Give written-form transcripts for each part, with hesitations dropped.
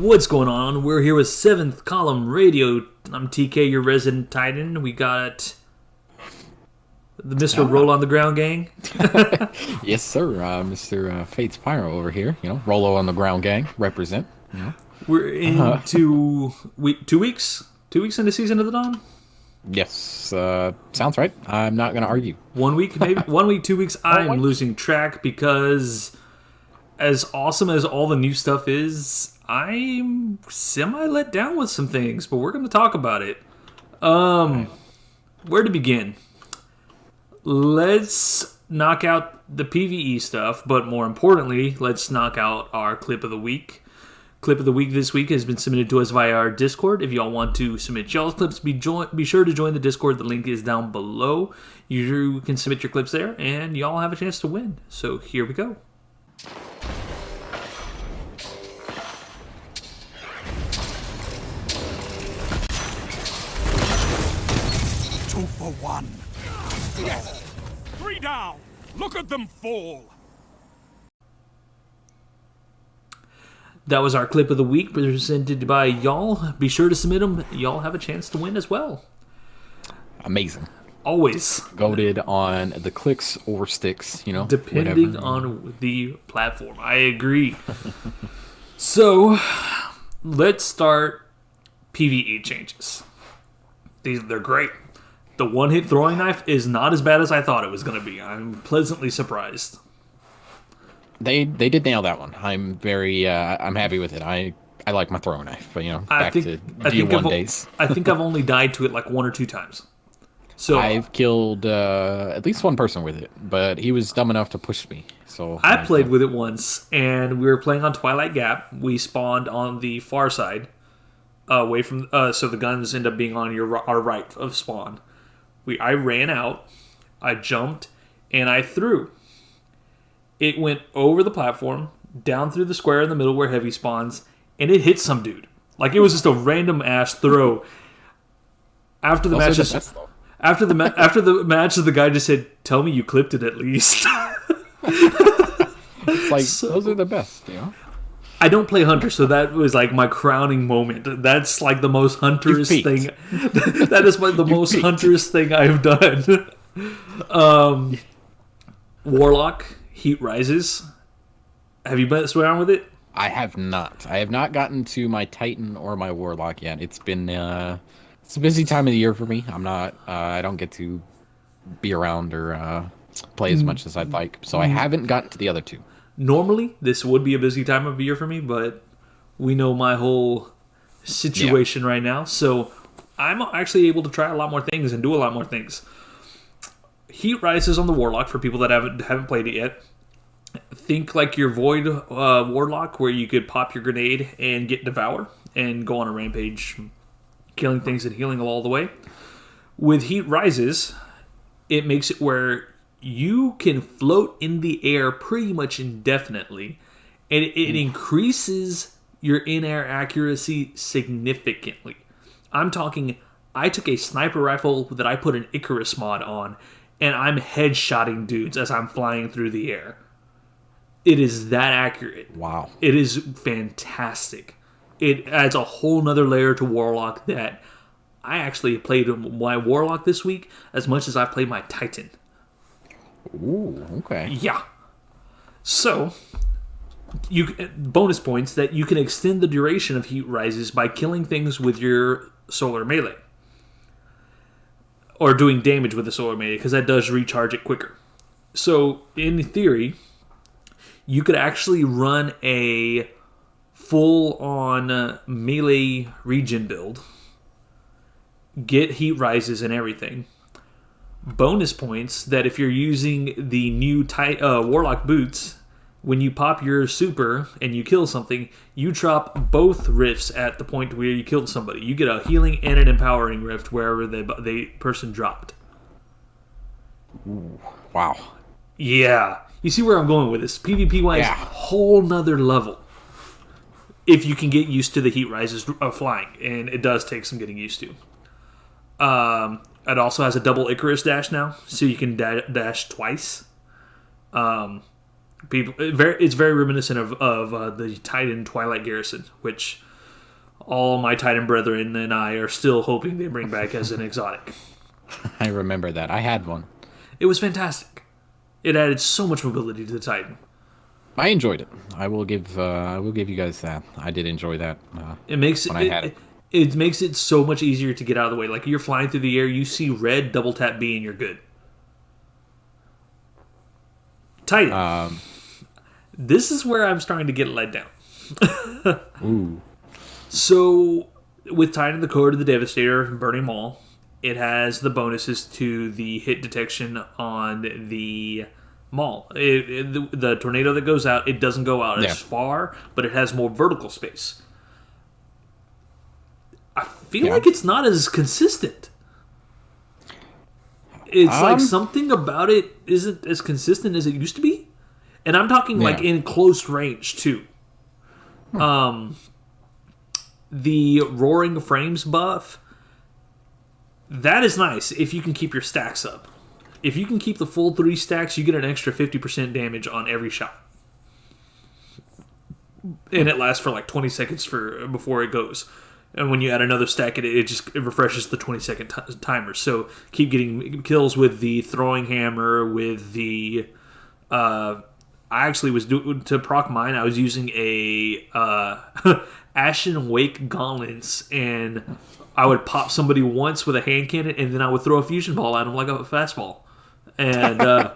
What's going on? We're here with 7th Column Radio. I'm TK, your resident Titan. We got the Mr. Roll on the Ground gang. Yes, sir. Mr. Fates Pyro over here. Rolo on the Ground gang. Represent. We're into 2 weeks? 2 weeks into Season of the Dawn? Yes. Sounds right. I'm not going to argue. 1 week, maybe? 1 week, 2 weeks? I'm losing track because as awesome as all the new stuff is, I'm semi-let down with some things, but we're going to talk about it. Where to begin? Let's knock out the PvE stuff, but more importantly, let's knock out our Clip of the Week. Clip of the Week this week has been submitted to us via our Discord. If y'all want to submit y'all's clips, be sure to join the Discord. The link is down below. You can submit your clips there, and y'all have a chance to win. So here we go. 2 for 1. Yes. 3 down. Look at them fall. That was our Clip of the Week presented by y'all. Be sure to submit them. Y'all have a chance to win as well. Amazing. Always. Goated on the clicks or sticks, Depending on the platform. I agree. So, let's start PvE changes. They're great. The one-hit throwing knife is not as bad as I thought it was going to be. I'm pleasantly surprised. They did nail that one. I'm very I'm happy with it. I like my throwing knife, but back to D1 days. I think I've only died to it like 1 or 2 times. So I've killed at least one person with it, but he was dumb enough to push me. So I played with it once, and we were playing on Twilight Gap. We spawned on the far side, away from so the guns end up being on our right of spawn. I ran out, I jumped, and I threw. It went over the platform, down through the square in the middle where heavy spawns, and it hit some dude. Like, it was just a random ass throw. After the match, after the match, the guy just said, "Tell me you clipped it at least." It's like, those are the best, I don't play Hunter, so that was like my crowning moment. That's like the most Hunterous thing. That is the most Hunterous thing I've done. Warlock, Heat Rises. Have you messed around with it? I have not. I have not gotten to my Titan or my Warlock yet. It's been it's a busy time of the year for me. I'm not. I don't get to be around or play as much as I'd like, so I haven't gotten to the other two. Normally, this would be a busy time of year for me, but we know my whole situation right now, so I'm actually able to try a lot more things and do a lot more things. Heat Rises on the Warlock, for people that haven't played it yet. Think like your Void Warlock, where you could pop your grenade and get Devour and go on a rampage, killing things and healing all the way. With Heat Rises, it makes it where you can float in the air pretty much indefinitely, and it increases your in-air accuracy significantly. I'm talking, I took a sniper rifle that I put an Icarus mod on, and I'm headshotting dudes as I'm flying through the air. It is that accurate. Wow. It is fantastic. It adds a whole nother layer to Warlock that I actually played my Warlock this week as much as I've played my Titan. Ooh, okay. Yeah. So, bonus points that you can extend the duration of Heat Rises by killing things with your solar melee. Or doing damage with the solar melee, because that does recharge it quicker. So, in theory, you could actually run a full-on melee regen build, get Heat Rises and everything. Bonus points that if you're using the new Warlock boots, when you pop your super and you kill something, you drop both rifts at the point where you killed somebody. You get a healing and an empowering rift wherever the person dropped. Ooh, wow. Yeah. You see where I'm going with this. PvP-wise, whole nother level. If you can get used to the Heat Rises flying, and it does take some getting used to. It also has a double Icarus dash now, so you can dash twice. It's very reminiscent of the Titan Twilight Garrison, which all my Titan brethren and I are still hoping they bring back as an exotic. I remember that. I had one. It was fantastic. It added so much mobility to the Titan. I enjoyed it. I will give you guys that. I did enjoy that. It makes it makes it so much easier to get out of the way. Like, you're flying through the air, you see red, double tap B, and you're good. Titan. This is where I'm starting to get let down. Ooh. So, with Titan, the Code of the Devastator, Burning Maul, it has the bonuses to the hit detection on the Maul. The tornado that goes out, it doesn't go out as far, but it has more vertical space. I feel like it's not as consistent. It's like something about it isn't as consistent as it used to be. And I'm talking like in close range too. The Roaring Frames buff, that is nice if you can keep your stacks up. If you can keep the full 3 stacks, you get an extra 50% damage on every shot. And it lasts for like 20 seconds before it goes. And when you add another stack, it refreshes the 20-second timer. So keep getting kills with the throwing hammer, with the... I actually was to proc mine, I was using a Ashen Wake Gauntlets, and I would pop somebody once with a hand cannon, and then I would throw a fusion ball at them like a fastball. And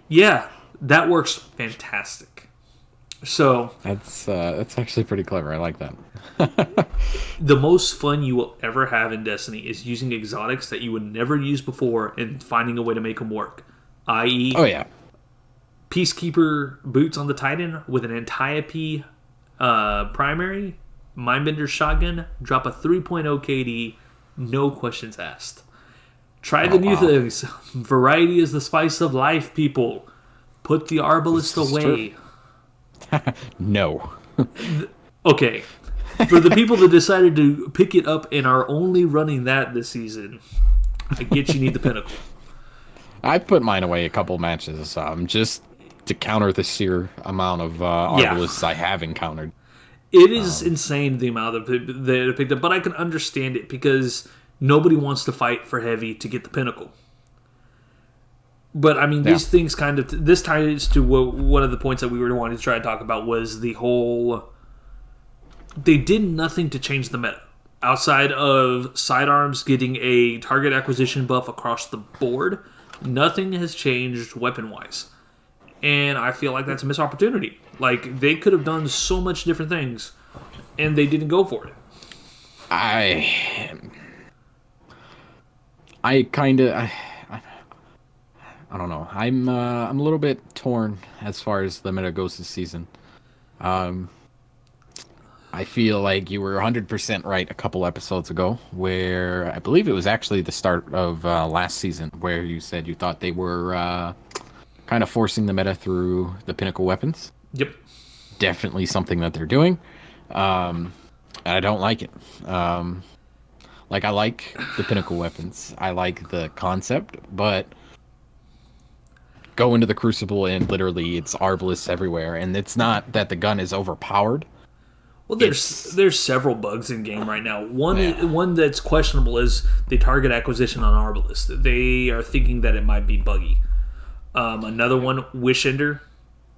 yeah, that works fantastic. So that's actually pretty clever. I like that. The most fun you will ever have in Destiny is using exotics that you would never use before and finding a way to make them work. I.e., Peacekeeper boots on the Titan with an Antiope primary, Mindbender shotgun, drop a 3.0 KD, no questions asked. Try the new things. Variety is the spice of life, people. Put the Arbalest away. No. Okay. For the people that decided to pick it up and are only running that this season, I get you need the Pinnacle. I put mine away a couple matches, just to counter the sheer amount of Arbalists I have encountered. It is insane the amount that picked up, but I can understand it because nobody wants to fight for heavy to get the Pinnacle. But I mean, these things kind of this ties to one of the points that we were wanting to try to talk about was the whole. They did nothing to change the meta outside of sidearms getting a target acquisition buff across the board. Nothing has changed weapon wise. And I feel like that's a missed opportunity. Like, they could have done so much different things, and they didn't go for it. I don't know. I'm a little bit torn as far as the meta goes this season. I feel like you were 100% right a couple episodes ago, where I believe it was actually the start of last season, where you said you thought they were kind of forcing the meta through the pinnacle weapons. Yep. Definitely something that they're doing. And I don't like it. Like, I like the pinnacle weapons. I like the concept, but go into the Crucible and literally it's Arbalists everywhere. And it's not that the gun is overpowered. Well, there's several bugs in game right now. One that's questionable is the target acquisition on Arbalist. They are thinking that it might be buggy. Another one, Wish Ender,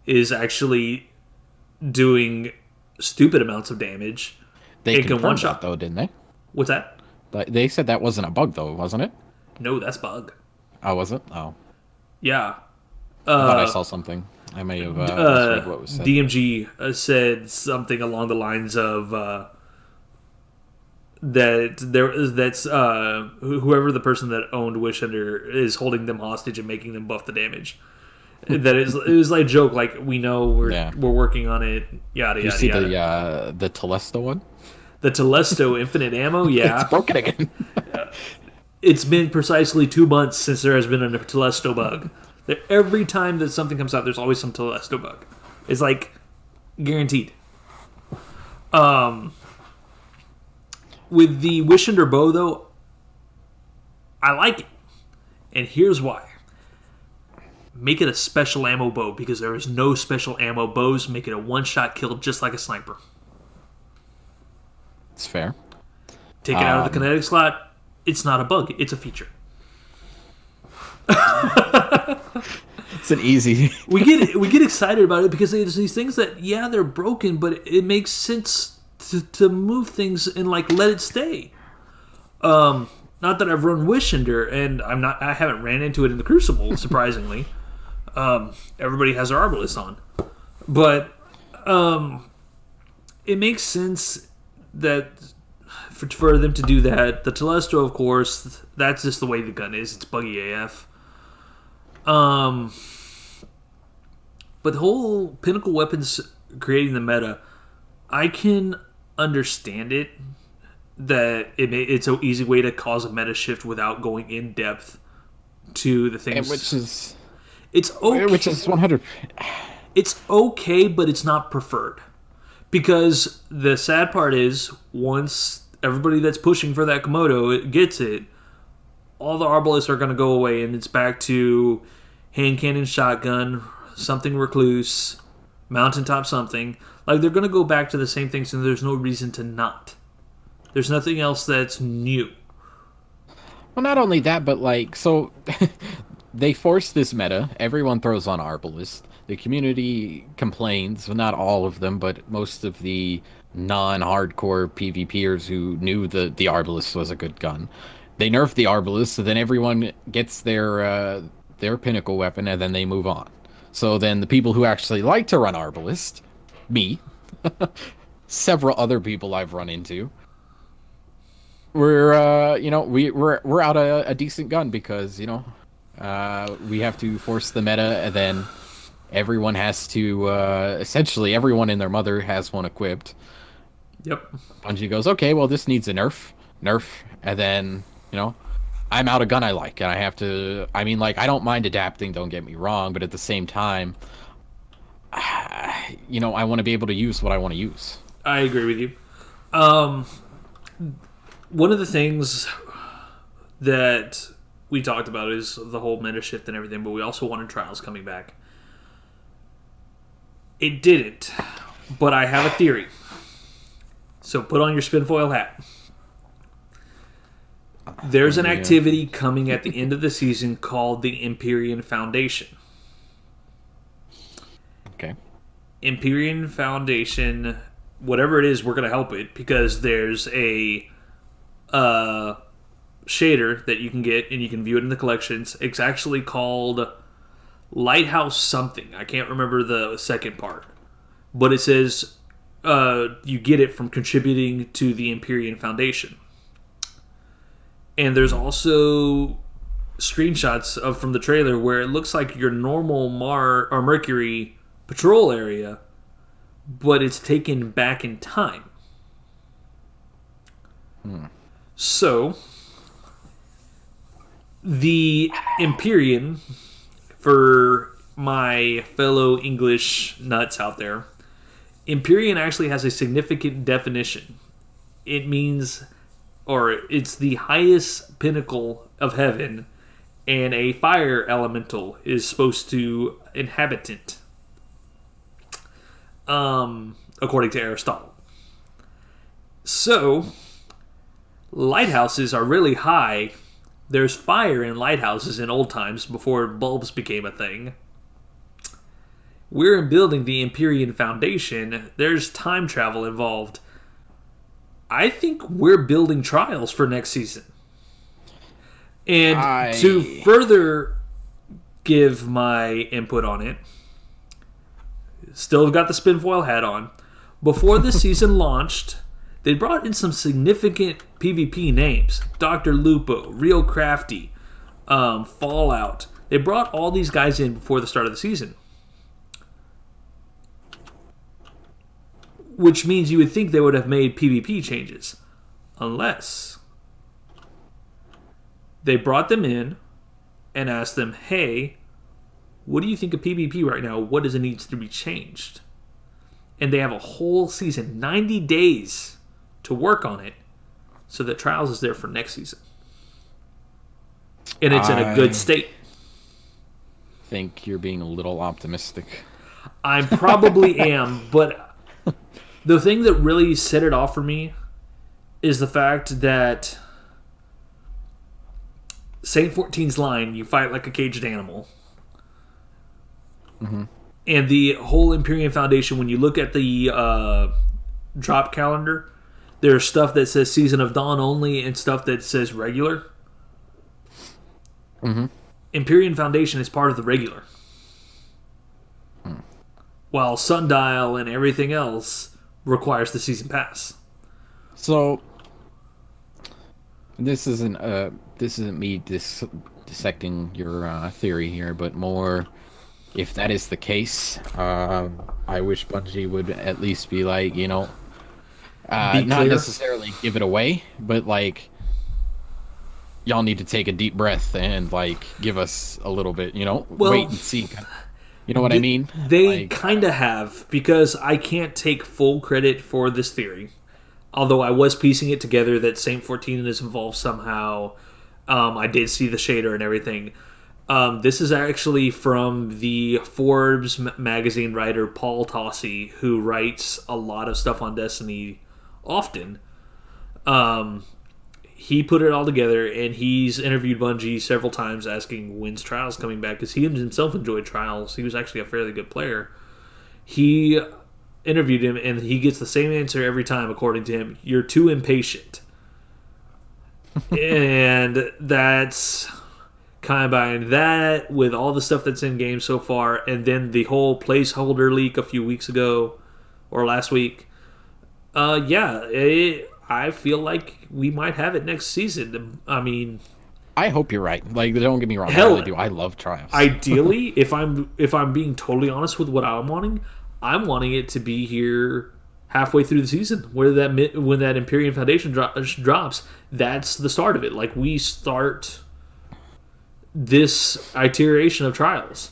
is actually doing stupid amounts of damage. They confirmed that, though, didn't they? What's that? They said that wasn't a bug, though, wasn't it? No, that's bug. Oh, was it? Oh. Yeah. I thought I saw something. I may have read what was said. DMG said something along the lines of that's whoever the person that owned Wish Ender is holding them hostage and making them buff the damage. That it was like a joke, like we know we're working on it. Yada yada. You see the Telesto one? The Telesto infinite ammo, yeah. It's broken again. It's been precisely 2 months since there has been a Telesto bug. Every time that something comes out, there's always some Telesto bug. It's like guaranteed. With the Wish Ender bow, though, I like it. And here's why. Make it a special ammo bow, because there is no special ammo bows. Make it a one-shot kill just like a sniper. It's fair. Take it out of the kinetic slot. It's not a bug. It's a feature. It's an easy. we get excited about it because there's these things that they're broken, but it makes sense to move things and like let it stay. Not that I've run Wishender, and I haven't ran into it in the Crucible, surprisingly. Everybody has their Arbalest on, but it makes sense that for them to do that. The Telestro, of course, that's just the way the gun is. It's buggy AF. But the whole pinnacle weapons creating the meta, I can understand it. That it's an easy way to cause a meta shift without going in depth to the things. It's okay. Which is 100. It's okay, but it's not preferred. Because the sad part is, once everybody that's pushing for that Komodo gets it, all the Arbalists are going to go away, and it's back to hand cannon, shotgun, something recluse, mountaintop something. Like, they're going to go back to the same things, and there's no reason to not. There's nothing else that's new. Well, not only that, but like, so they force this meta. Everyone throws on Arbalest. The community complains, well, not all of them, but most of the non-hardcore PvPers who knew the Arbalest was a good gun. They nerf the Arbalest, so then everyone gets their pinnacle weapon, and then they move on. So then the people who actually like to run Arbalest, me, several other people I've run into, we're out a decent gun because we have to force the meta, and then everyone has to essentially everyone and their mother has one equipped. Yep. Bungie goes, okay, well this needs a nerf, and then I'm out a gun I like, and I have to. I mean, like, I don't mind adapting. Don't get me wrong, but at the same time, I want to be able to use what I want to use. I agree with you. One of the things that we talked about is the whole meta shift and everything, but we also wanted Trials coming back. It didn't, but I have a theory. So put on your spinfoil hat. There's an activity coming at the end of the season called the Empyrean Foundation. Okay. Empyrean Foundation, whatever it is, we're going to help it because there's a shader that you can get and you can view it in the collections. It's actually called Lighthouse something. I can't remember the second part. But it says you get it from contributing to the Empyrean Foundation. And there's also screenshots from the trailer where it looks like your normal Mercury patrol area, but it's taken back in time. So, the Empyrean, for my fellow English nuts out there, Empyrean actually has a significant definition. It means, or it's the highest pinnacle of heaven, and a fire elemental is supposed to inhabit it, according to Aristotle. So, lighthouses are really high. There's fire in lighthouses in old times before bulbs became a thing. We're building the Empyrean Foundation. There's time travel involved. I think we're building Trials for next season. And to further give my input on it, still got the spinfoil hat on. Before the season launched, they brought in some significant PvP names. Dr. Lupo, Real Crafty, Fallout. They brought all these guys in before the start of the season. Which means you would think they would have made PvP changes. Unless they brought them in and asked them, hey, what do you think of PvP right now? What does it need to be changed? And they have a whole season, 90 days, to work on it so that Trials is there for next season. And it's in a good state. I think you're being a little optimistic. I probably am, but the thing that really set it off for me is the fact that Saint 14's line, you fight like a caged animal. Mm-hmm. And the whole Imperium Foundation, when you look at the drop calendar, there's stuff that says Season of Dawn only and stuff that says regular. Mm-hmm. Imperium Foundation is part of the regular. While Sundial and everything else requires the Season Pass. So, this isn't me dissecting your theory here, but more, if that is the case, I wish Bungie would at least be like, not necessarily give it away, but like, y'all need to take a deep breath and like give us a little bit, wait and see. You know what I mean? They kind of have, because I can't take full credit for this theory. Although I was piecing it together that Saint 14 is involved somehow. I did see the shader and everything. This is actually from the Forbes magazine writer Paul Tossi, who writes a lot of stuff on Destiny often. He put it all together, and he's interviewed Bungie several times asking when's Trials coming back, because he himself enjoyed Trials. He was actually a fairly good player. He interviewed him, and he gets the same answer every time, according to him. You're too impatient. And that's combined that with all the stuff that's in game so far, and then the whole placeholder leak a few weeks ago, or last week. I feel like we might have it next season. I mean, I hope you're right. Like, don't get me wrong. Hell, I really do. I love Trials. Ideally, if I'm being totally honest with what I'm wanting it to be here halfway through the season, when that Imperium Foundation drops. That's the start of it. Like, we start this iteration of Trials.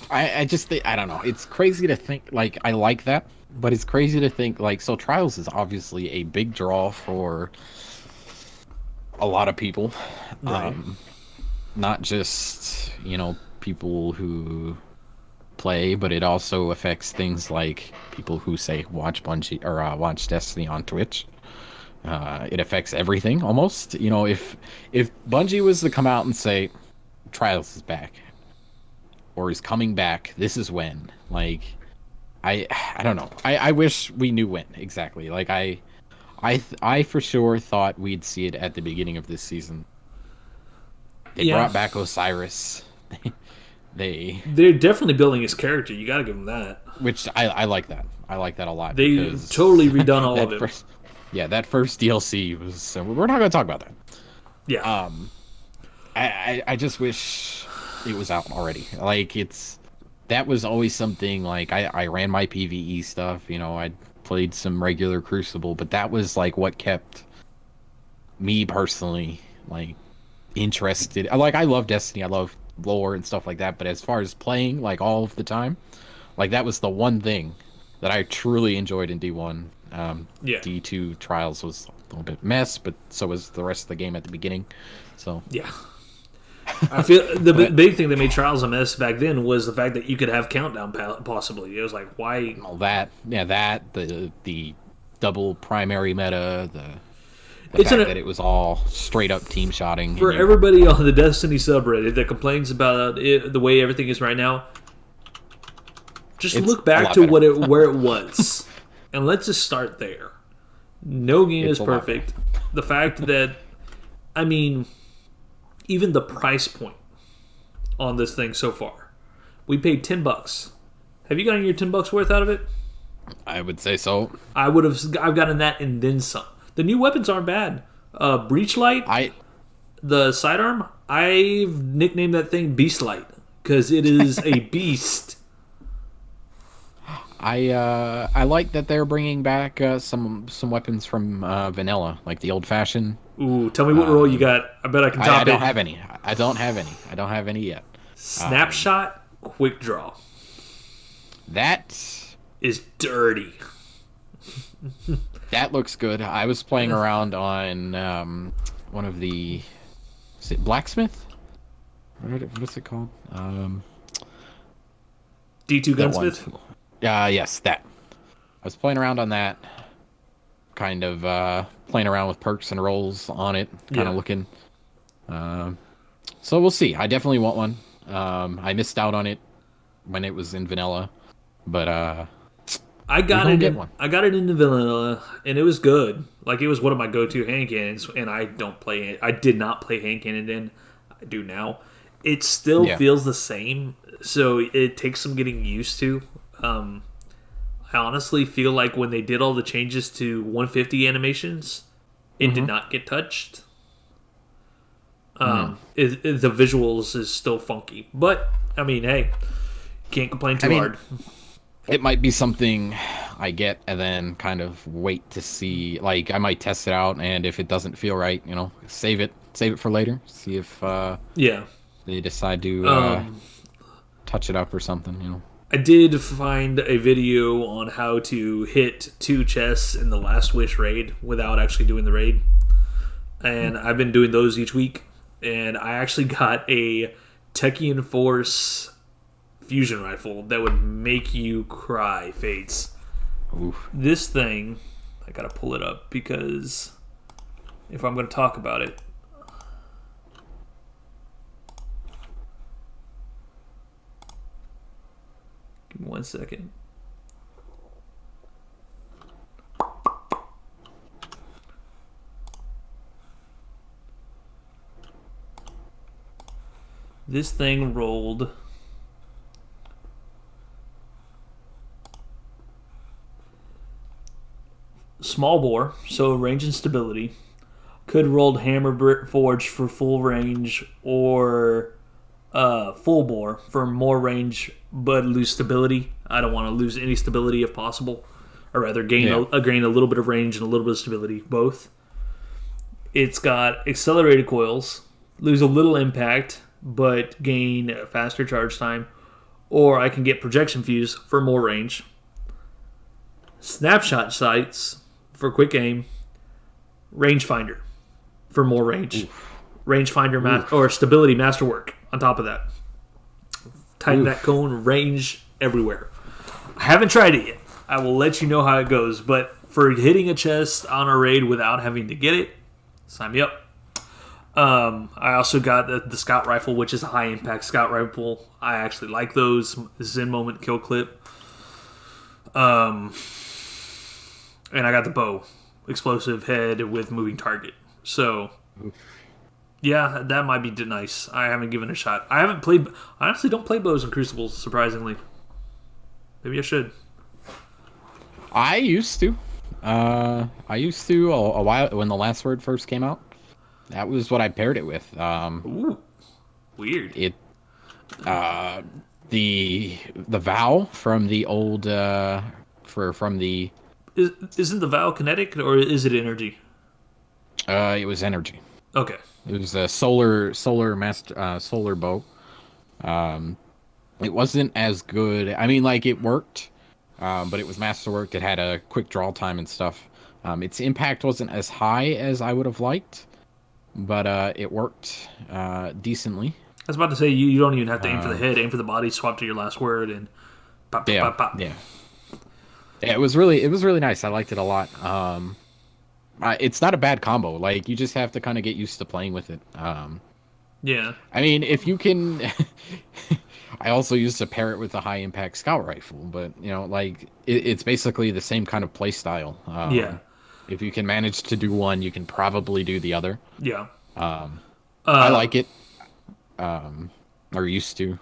I just think, I don't know. It's crazy to think, like, I like that. But it's crazy to think, like, so Trials is obviously a big draw for a lot of people. Right. Not just, people who play, but it also affects things like people who say watch Bungie or watch Destiny on Twitch. It affects everything almost. If Bungie was to come out and say Trials is back or is coming back, this is when, like, I don't know. I wish we knew when exactly. Like, I for sure thought we'd see it at the beginning of this season. They brought back Osiris. They're definitely building his character. You got to give them that. Which I like that. I like that a lot. They totally redone all of it. That first DLC was. We're not going to talk about that. Yeah. I just wish it was out already. Like, that was always something, like, I ran my PvE stuff, I played some regular Crucible, but that was, like, what kept me personally, like, interested. Like, I love Destiny, I love lore and stuff like that, but as far as playing, like, all of the time, like, that was the one thing that I truly enjoyed in D1. D2 Trials was a little bit mess, but so was the rest of the game at the beginning, so... Yeah. I feel the big thing that made Trials a mess back then was the fact that you could have countdown possibly. It was like, why? All that, the double primary meta, the fact that it was all straight up team shotting. For everybody on the Destiny subreddit that complains about it, the way everything is right now, just look back to where it was, and let's just start there. No game is perfect. The fact that, I mean, even the price point on this thing so far, we paid $10. Have you gotten your $10 worth out of it? I would say so. I've gotten that and then some. The new weapons aren't bad. Breachlight, the sidearm, I've nicknamed that thing Beastlight because it is a beast. I like that they're bringing back some weapons from vanilla, like the old fashioned. Ooh, tell me what roll you got. I bet I can top it. I don't have any. I don't have any yet. Snapshot, quick draw. That is dirty. That looks good. I was playing around on one of the... Is it Blacksmith? What's it called? D2 Gunsmith? Yes, that. I was playing around on that. kind of playing around with perks and rolls on it, kind of looking. So we'll see. I definitely want one. I missed out on it when it was in vanilla, but I got it. I got it in the vanilla, and it was good. Like, it was one of my go-to hand cannons, and I don't play it. I did not play hand cannon then. I do now. It still feels the same, so it takes some getting used to. I honestly feel like when they did all the changes to 150 animations, it did not get touched. The visuals is still funky, but I mean, hey, can't complain too hard. It might be something I get and then kind of wait to see. Like, I might test it out, and if it doesn't feel right, save it for later. See if they decide to touch it up or something. I did find a video on how to hit 2 chests in the Last Wish raid without actually doing the raid, and I've been doing those each week. And I actually got a Techian Force fusion rifle that would make you cry, Fates. Oof. This thing, I gotta pull it up because if I'm gonna talk about it. Give me 1 second. This thing rolled small bore, so range and stability. Could rolled hammer forged for full range, or full bore for more range but lose stability. I don't want to lose any stability if possible, or rather gain a little bit of range and a little bit of stability, both. It's got accelerated coils, lose a little impact but gain faster charge time, or I can get projection fuse for more range. Snapshot sights for quick aim. Rangefinder for more range. Oof. Rangefinder or stability masterwork on top of that. Tighten that cone, range everywhere. I haven't tried it yet. I will let you know how it goes, but for hitting a chest on a raid without having to get it, sign me up. I also got the scout rifle, which is a high impact scout rifle. I actually like those. Zen moment kill clip. And I got the bow, explosive head with moving target. So, yeah, that might be nice. I haven't given it a shot. I honestly don't play bows in Crucibles, surprisingly. Maybe I should. I used to. A while when the last word first came out. That was what I paired it with. Ooh, weird. The Vow from the old from the. Isn't the Vow kinetic or is it energy? It was energy. Okay. It was a solar bow. It wasn't as good. I mean, like, it worked, but it was masterwork. It had a quick draw time and stuff. Its impact wasn't as high as I would have liked, but it worked decently. I was about to say, you don't even have to aim for the head. Aim for the body, swap to your last word, and pop, pop, pop. Yeah. Yeah, it was really nice. I liked it a lot. It's not a bad combo. Like, you just have to kind of get used to playing with it. Yeah. I mean, if you can... I also used to pair it with a high-impact scout rifle, but, it's basically the same kind of play style. Yeah. If you can manage to do one, you can probably do the other. Yeah. I like it. Or used to.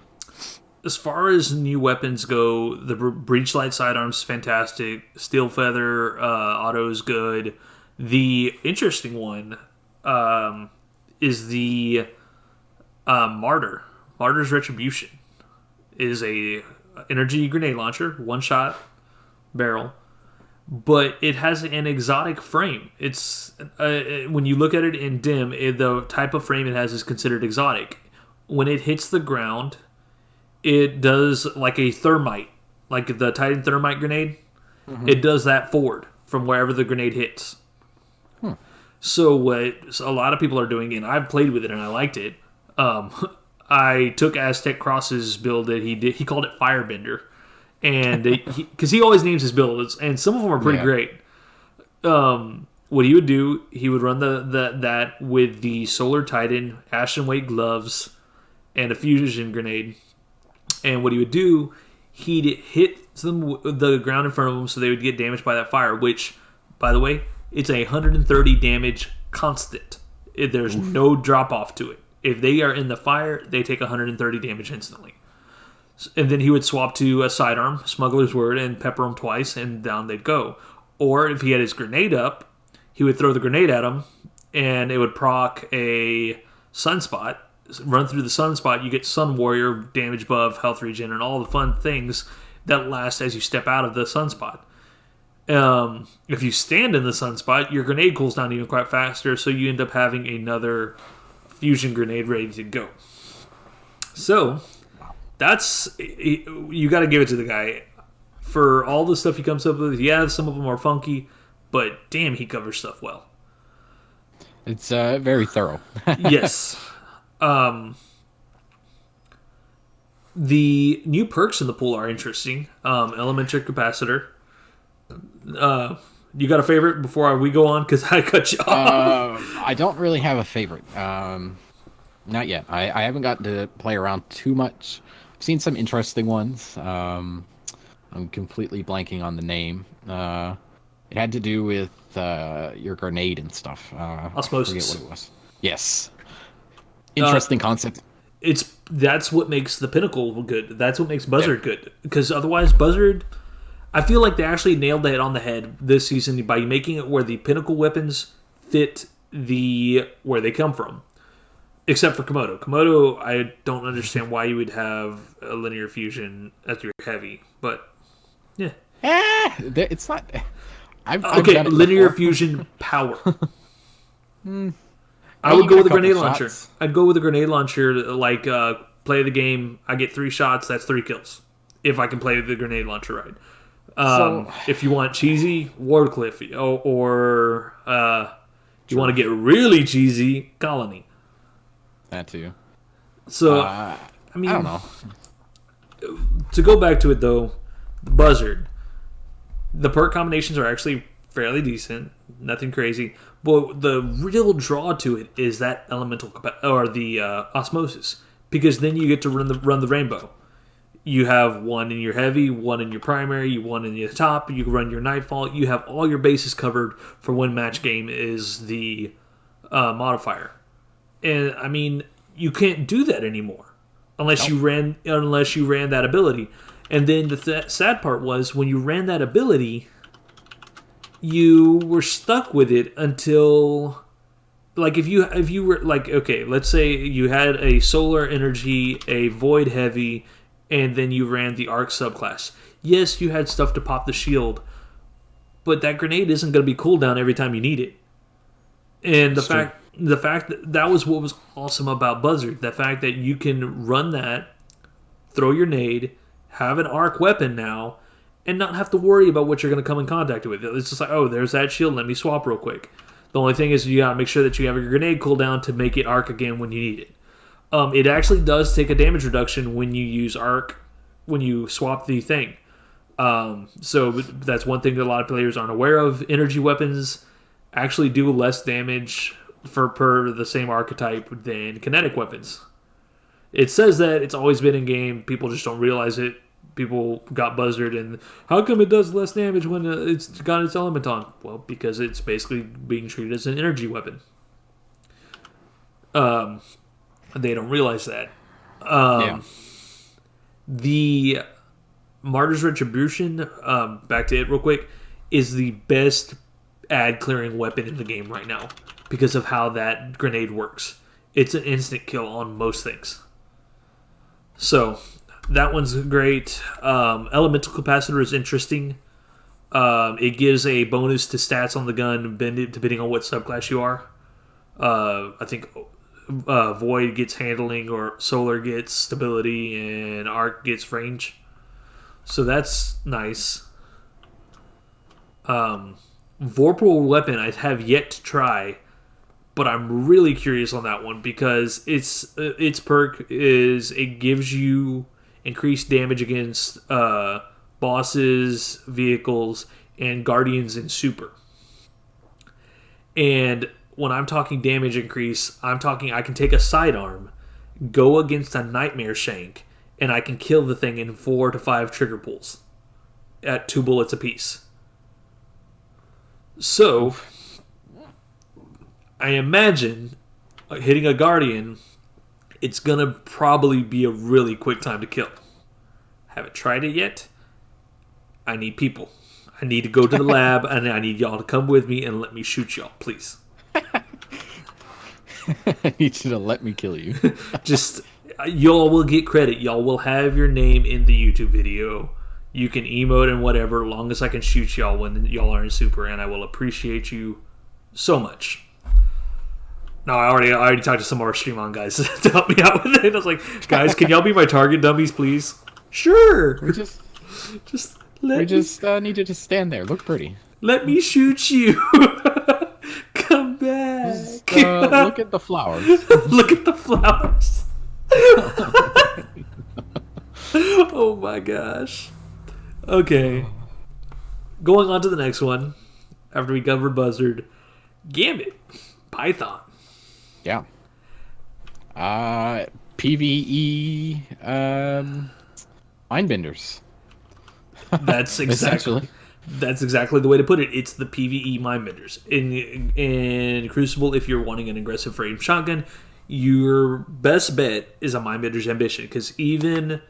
As far as new weapons go, the Breachlight sidearm's fantastic. Steel Feather auto is good. The interesting one is the Martyr. Martyr's Retribution is a energy grenade launcher, one-shot barrel, but it has an exotic frame. It's when you look at it in dim, the type of frame it has is considered exotic. When it hits the ground, it does like a thermite, like the Titan thermite grenade. Mm-hmm. It does that forward from wherever the grenade hits. So what a lot of people are doing, and I've played with it and I liked it. I took Aztec Cross's build that he did. He called it Firebender, and because he always names his builds, and some of them are pretty great. what he would do, he would run that with the Solar Titan, Ashen Weight gloves, and a fusion grenade. And what he would do, he'd hit the ground in front of them so they would get damaged by that fire, which, by the way, it's a 130 damage constant. There's no drop off to it. If they are in the fire, they take 130 damage instantly. And then he would swap to a sidearm, Smuggler's Word, and pepper them twice, and down they'd go. Or if he had his grenade up, he would throw the grenade at him, and it would proc a Sunspot. Run through the Sunspot, you get Sun Warrior, damage buff, health regen, and all the fun things that last as you step out of the Sunspot. If you stand in the Sunspot, your grenade cools down even quite faster, so you end up having another fusion grenade ready to go. So, you got to give it to the guy. For all the stuff he comes up with, yeah, some of them are funky, but damn, he covers stuff well. It's very thorough. Yes. The new perks in the pool are interesting. Elemental Capacitor. You got a favorite before we go on? Because I cut you off. I don't really have a favorite. Not yet. I haven't gotten to play around too much. I've seen some interesting ones. I'm completely blanking on the name. It had to do with your grenade and stuff. Osmosis. I forget what it was. Yes. Interesting concept. That's what makes the Pinnacle good. That's what makes Buzzard good. Because otherwise, Buzzard, I feel like they actually nailed it on the head this season by making it where the Pinnacle weapons fit where they come from. Except for Komodo. Komodo, I don't understand why you would have a linear fusion as your heavy, but yeah. It's not. Okay, linear fusion power. I would go with a grenade launcher. I'd go with a grenade launcher, like play the game. I get 3 shots, that's 3 kills. If I can play the grenade launcher right. If you want cheesy, Wardcliff, or you want to get really cheesy, Colony. That too. So, I mean, I don't know. To go back to it though, the Buzzard, the perk combinations are actually fairly decent, nothing crazy. But the real draw to it is that elemental or the osmosis, because then you get to run the rainbow. You have one in your heavy, one in your primary, one in your top. You run your nightfall. You have all your bases covered for when match game is the modifier. And I mean, you can't do that anymore unless you ran that ability. And then the sad part was when you ran that ability, you were stuck with it until, like, if you were like, okay, let's say you had a solar energy, a void heavy, and then you ran the arc subclass. Yes, you had stuff to pop the shield, but that grenade isn't going to be cooldown every time you need it. And the fact that was what was awesome about Buzzard. The fact that you can run that, throw your nade, have an arc weapon now, and not have to worry about what you're going to come in contact with. It's just like, oh, there's that shield, let me swap real quick. The only thing is you got to make sure that you have your grenade cooldown to make it arc again when you need it. It actually does take a damage reduction when you use arc, when you swap the thing. So that's one thing that a lot of players aren't aware of. Energy weapons actually do less damage per the same archetype than kinetic weapons. It says that it's always been in game. People just don't realize it. People got Buzzard, and how come it does less damage when it's got its element on? Well, because it's basically being treated as an energy weapon. They don't realize that. The Martyr's Retribution, back to it real quick, is the best ad clearing weapon in the game right now because of how that grenade works. It's an instant kill on most things. So that one's great. Elemental Capacitor is interesting. It gives a bonus to stats on the gun depending on what subclass you are. I think Void gets handling, or Solar gets stability, and Arc gets range. So that's nice. Vorpal Weapon I have yet to try, but I'm really curious on that one because its perk is it gives you increased damage against bosses, vehicles, and guardians in super. And when I'm talking damage increase, I'm talking I can take a sidearm, go against a Nightmare Shank, and I can kill the thing in 4 to 5 trigger pulls at 2 bullets apiece. So, I imagine hitting a Guardian, it's going to probably be a really quick time to kill. Haven't tried it yet. I need people. I need to go to the lab, and I need y'all to come with me and let me shoot y'all, please. I need you to let me kill you. Just, y'all will get credit. Y'all will have your name in the YouTube video. You can emote and whatever, long as I can shoot y'all when y'all are in Super, and I will appreciate you so much. No, I already talked to some of our Stream On guys to help me out with it. I was like, guys, can y'all be my target dummies, please? Sure. We just need you to stand there. Look pretty. Let me shoot you. Come back. Just, look at the flowers. Look at the flowers. Oh my gosh. Okay. Going on to the next one. After we covered Buzzard. Gambit. Python. Yeah. PvE Mindbenders. That's exactly the way to put it. It's the PvE Mindbenders. In Crucible, if you're wanting an aggressive frame shotgun, your best bet is a Mindbender's Ambition, because even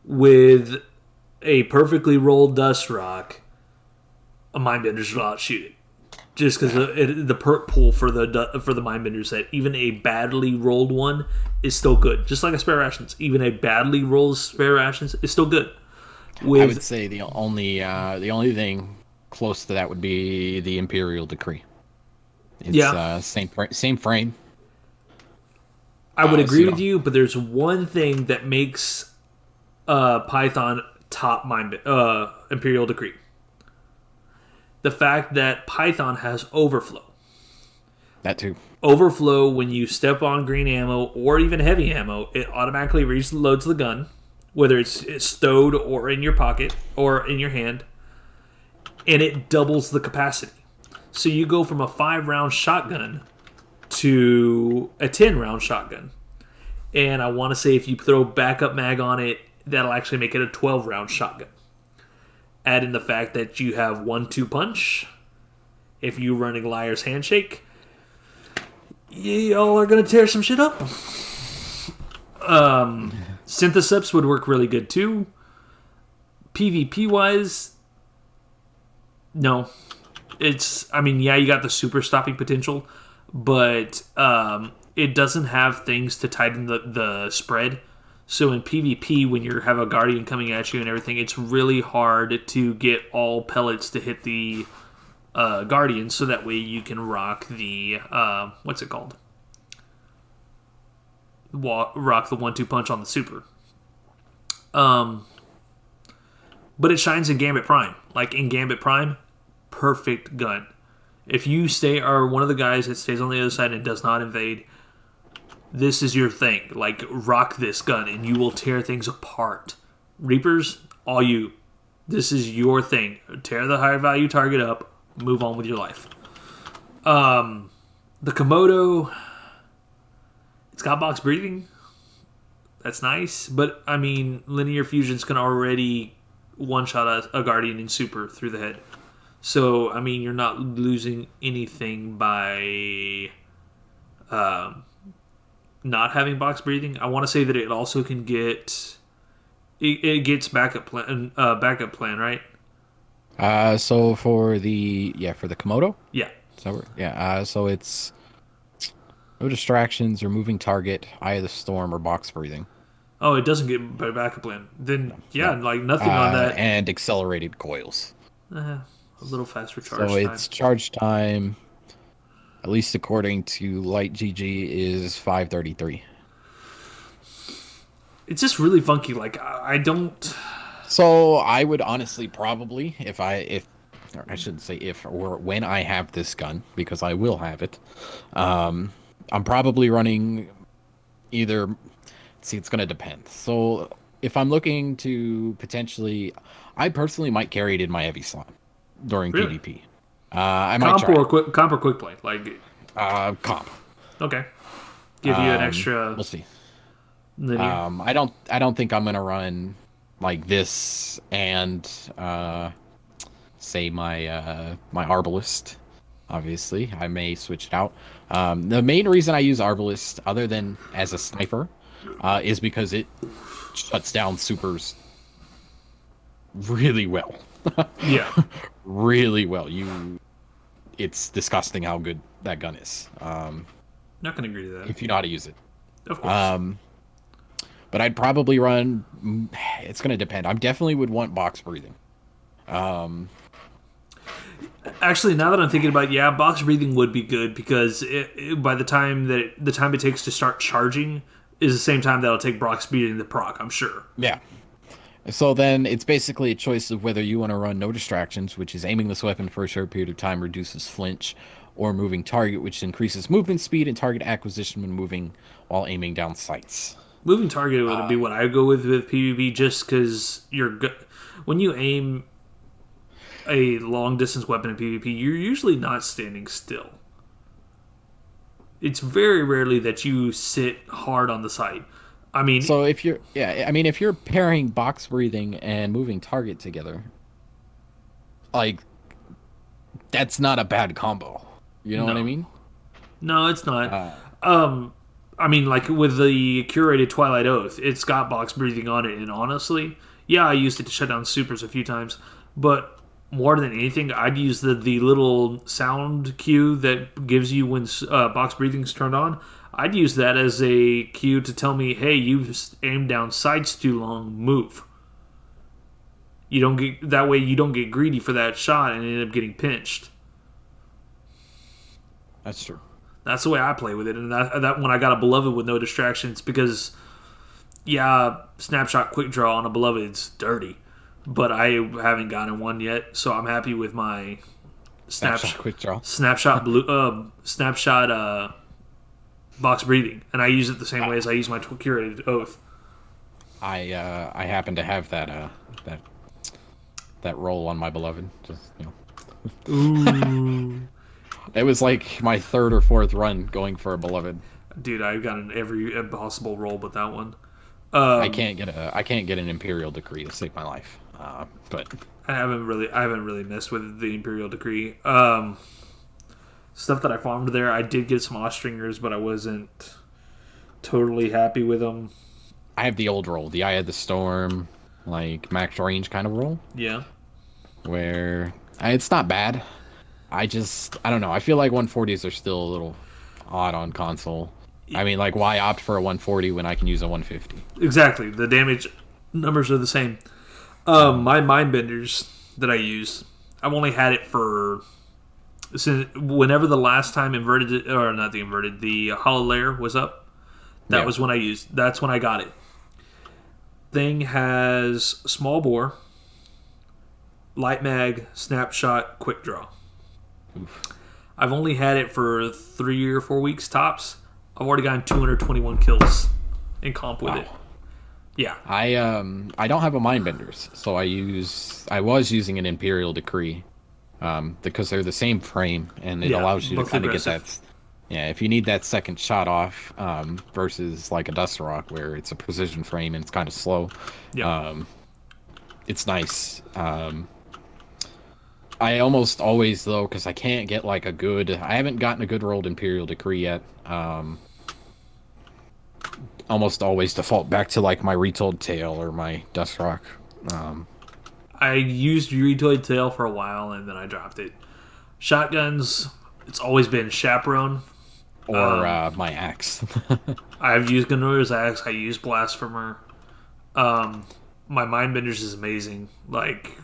with a perfectly rolled Dust Rock, a Mindbender's will outshoot it. Just because the perk pool for the Mindbender set, even a badly rolled one is still good. Just like a Spare Rations, even a badly rolled Spare Rations is still good. I would say the only thing close to that would be the Imperial Decree. It's same frame. I would agree with you, but there's one thing that makes Python top Imperial Decree. The fact that Python has overflow. That too. Overflow, when you step on green ammo or even heavy ammo, it automatically reloads the gun, whether it's stowed or in your pocket or in your hand, and it doubles the capacity. So you go from a 5-round shotgun to a 10-round shotgun. And I want to say if you throw backup mag on it, that'll actually make it a 12-round shotgun. Add in the fact that you have 1-2 punch. If you're running Liar's Handshake, y'all are going to tear some shit up. Synthesips would work really good too. PvP-wise, no. You got the super stopping potential, but it doesn't have things to tighten the spread. So in PvP, when you have a Guardian coming at you and everything, it's really hard to get all pellets to hit the Guardian, so that way you can rock the, what's it called? Rock the 1-2 punch on the super. But it shines in Gambit Prime. Like in Gambit Prime, perfect gun. If you are one of the guys that stays on the other side and does not invade, this is your thing. Like, rock this gun and you will tear things apart. Reapers, all you. This is your thing. Tear the higher value target up, move on with your life. The Komodo, it's got box breathing. That's nice. But, linear fusions can already one-shot a Guardian in Super through the head. So, you're not losing anything by not having box breathing. I want to say that it also can get... It gets backup plan, right? So for the Komodo? Yeah. So it's no distractions or moving target, Eye of the Storm, or box breathing. Oh, it doesn't get backup plan. Then, nothing on that. And accelerated coils. A little faster charge time. So its charge time, at least according to Light GG, is 533. It's just really funky. Like, I don't... So I would honestly probably, when I have this gun, because I will have it, I'm probably running either... See, it's going to depend. So if I'm looking to potentially... I personally might carry it in my heavy slot during really? PvP. I might try. Comp or quick play? Like Comp. okay, give you an extra. We'll see. Linear. I don't think I'm gonna run like this and say my my Arbalist. Obviously, I may switch it out. The main reason I use Arbalist, other than as a sniper, is because it shuts down supers really well. Yeah, really well. It's disgusting how good that gun is. not gonna agree to that. If you know how to use it. Of course. But I'd probably run. It's gonna depend. I definitely would want box breathing. Actually, now that I'm thinking about it, yeah, box breathing would be good because by the time it takes to start charging is the same time that'll take box breathing to proc, I'm sure. Yeah. So then it's basically a choice of whether you want to run no distractions, which is aiming this weapon for a short period of time reduces flinch, or moving target, which increases movement speed and target acquisition when moving while aiming down sights. Moving target would be what I go with PvP, just because when you aim a long distance weapon in PvP, you're usually not standing still. It's very rarely that you sit hard on the sight. I mean, so if you're pairing box breathing and moving target together, like that's not a bad combo. You know what I mean? No, it's not. I mean, like with the curated Twilight Oath, it's got box breathing on it, and honestly, yeah, I used it to shut down supers a few times, but more than anything, I'd use the little sound cue that gives you when box breathing's turned on. I'd use that as a cue to tell me, hey, you've aimed down sights too long, move. That way you don't get greedy for that shot and end up getting pinched. That's true. That's the way I play with it, and that when I got a Beloved with no distractions, because yeah, snapshot quick draw on a Beloved's dirty, but I haven't gotten one yet, so I'm happy with my Snapshot quick draw, snapshot box breathing, and I use it the same way as I use my curated Oath. I happen to have that roll on my Beloved. Just Ooh. It was like my third or fourth run going for a Beloved. Dude, I've gotten every possible roll but that one. I can't get an Imperial Decree to save my life. But I haven't really messed with the Imperial Decree. Stuff that I farmed there, I did get some Ostringers, but I wasn't totally happy with them. I have the old roll, the Eye of the Storm, like max range kind of roll. Yeah. Where it's not bad. I don't know. I feel like 140s are still a little odd on console. I mean, like, why opt for a 140 when I can use a 150? Exactly. The damage numbers are the same. My Mindbenders that I use, I've only had it for... whenever the last time the Hollow Layer was up, was when I used... That's when I got it. Thing has small bore, light mag, snapshot, quick draw. Oof. I've only had it for 3 or 4 weeks tops. I've already gotten 221 kills in comp with it. Yeah. I don't have a Mindbenders, so I was using an Imperial Decree, because they're the same frame, and it allows you to kind of get that. Yeah, if you need that second shot off, versus like a Dust Rock where it's a precision frame and it's kind of slow. Yeah. It's nice. I almost always, though, because I can't get like I haven't gotten a good rolled Imperial Decree yet. Almost always default back to like my Retold Tale or my Dust Rock. I used Retold Tale for a while and then I dropped it. Shotguns, it's always been Chaperone. Or my Axe. I've used Gnor's Axe, I use Blasphemer. My Mindbenders is amazing. Like,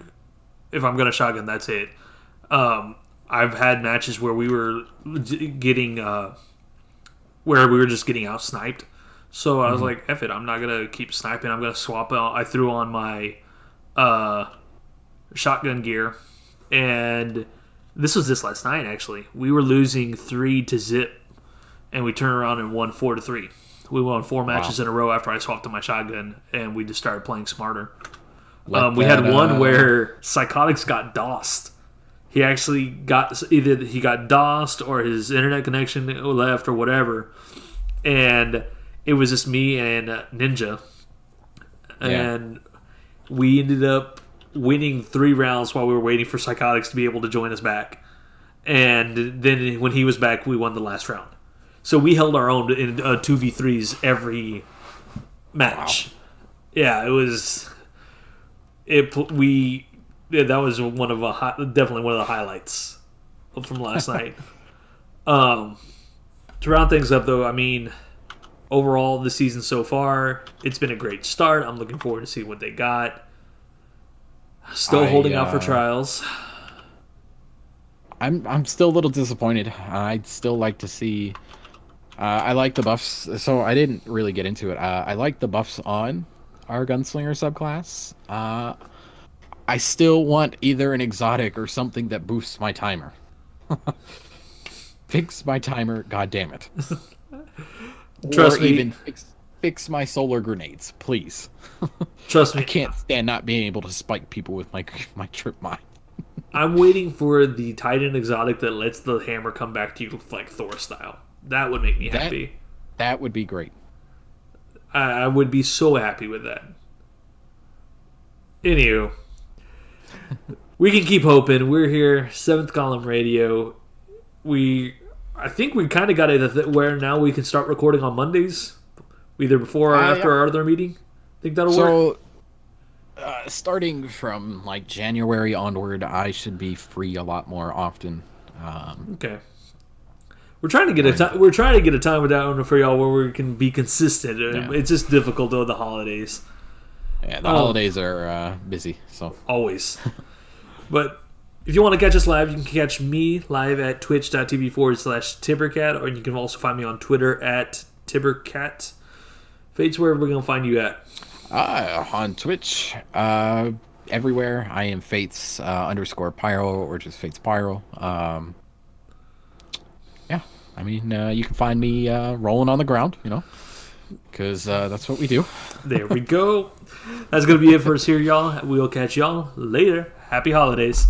if I'm gonna shotgun, that's it. I've had matches where we were getting just getting out sniped. So I was like, F it, I'm not gonna keep sniping. I'm gonna swap out. I threw on my shotgun gear, and this was this last night actually. We were losing 3-0, and we turned around and won 4-3. We won 4 matches in a row after I swapped to my shotgun, and we just started playing smarter. We had one where Psychotics got DOSed, he actually got either he got DOSed or his internet connection left or whatever, and it was just me and Ninja, and we ended up winning 3 rounds while we were waiting for Psychotics to be able to join us back, and then when he was back, we won the last round. So we held our own in 2v3s every match. Wow. Yeah, it was. That was definitely one of the highlights from last night. To round things up, though, I mean, overall the season so far, it's been a great start. I'm looking forward to see what they got. Still holding out for trials. I'm still a little disappointed. I'd still like to see. I like the buffs, so I didn't really get into it. I like the buffs on our gunslinger subclass. I still want either an exotic or something that boosts my timer. Fix my timer, god damn it. Trust me. Even fix my solar grenades, please. Trust me. I can't stand not being able to spike people with my trip mine. I'm waiting for the Titan exotic that lets the hammer come back to you like Thor style. That would make me happy. That would be great. I would be so happy with that. Anywho, we can keep hoping. We're here, 7th Column Radio. I think we kind of got it where now we can start recording on Mondays, either before or after our other meeting. Think that'll work? So, starting from like January onward, I should be free a lot more often. Okay. We're trying to get a time. We're trying to get a time down for y'all where we can be consistent. Yeah. It's just difficult though the holidays. Yeah, the holidays are busy. So always. But if you want to catch us live, you can catch me live at twitch.tv/Tibbercat, or you can also find me on Twitter at Tibbercat. Fates, where we're gonna find you at? On Twitch, everywhere. I am Fates _Pyro or just Fates Pyro. Yeah, I mean, you can find me rolling on the ground, because that's what we do. There we go. That's going to be it for us here, y'all. We'll catch y'all later. Happy holidays.